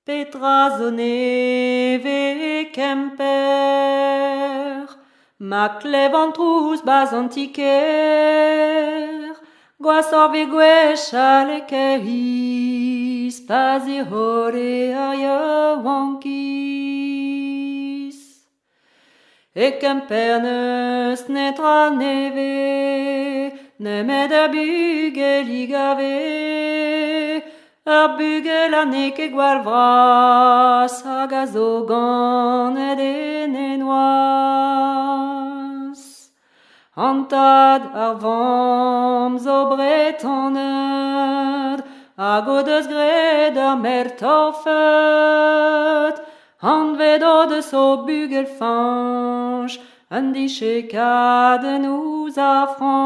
Petrazone ve Kemper, ma clevantrus bas antiquaire, guasor ve gwech le keris, pas e hore aia wankis. E Kemper neus netra neve, ne med a bugel igave, ar bugel a neke gwal vras, hag a zo ganet en enoaz. Antad ar vamm zo bretanet, hag o deus gred ar mer torfet, an vedo deus o bugel fanch, an dichekaden ouz a France.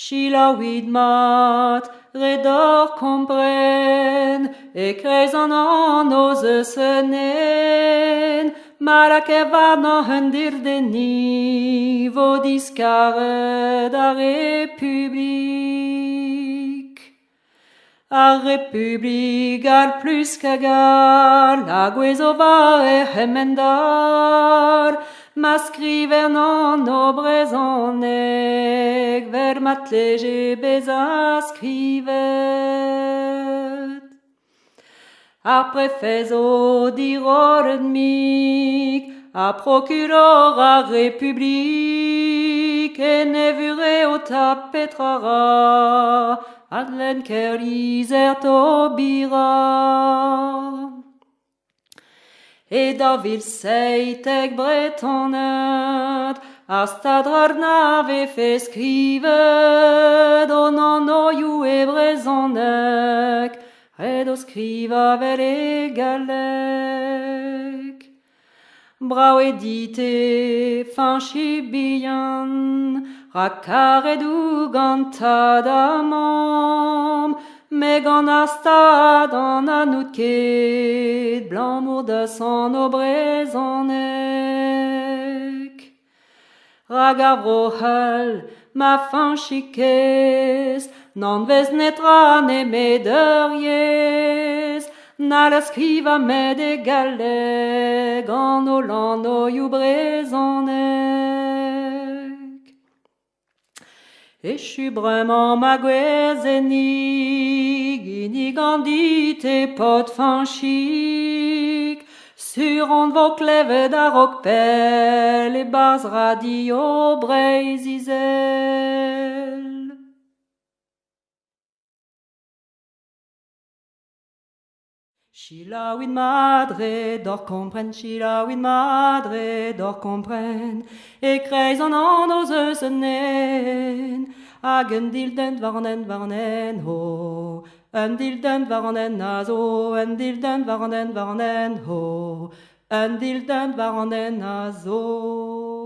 Chilaouid mat, redor kompren, e kreiz an oz eus enen, malak e vad na un dirdeni, vo diskaret a republik. A republik al plus kagal, a gwezo va e hemendal, ma skriver nan o brezhoneg, ver mat leje bez a skrivet. Ar prefez o dir ol enmig, a procuror a republik, e nevure o tapetrara, adlen kerlizert o bira. E da vil seitek bretanet, ar stadrar nave fe skrivet, o nan o you e brezonek, red o skriva vel e galek. Brao e dite fanchi bihan, rakaret ou gantad amam, me gant ar stad an anout ket, blanc mour da san o brezonek. Rag ar vrohal, ma fanchikez, n'an vez netra ne met ur yez, n'al a skriva met e galleg, an o lan o you brezonek. Echu bremañ ma gwez enig, inig an dit e pot fanchik, sur an vo klevet a rok pel, e baz radio breiz izel. Chilaouid madre d'or kompren, chilaouid madre d'or kompren, e kreiz an oz eus enen, hag un dildent varnen ho, un dildent varnen a zo, un dildent varnen ho, un dildent varnen a zo.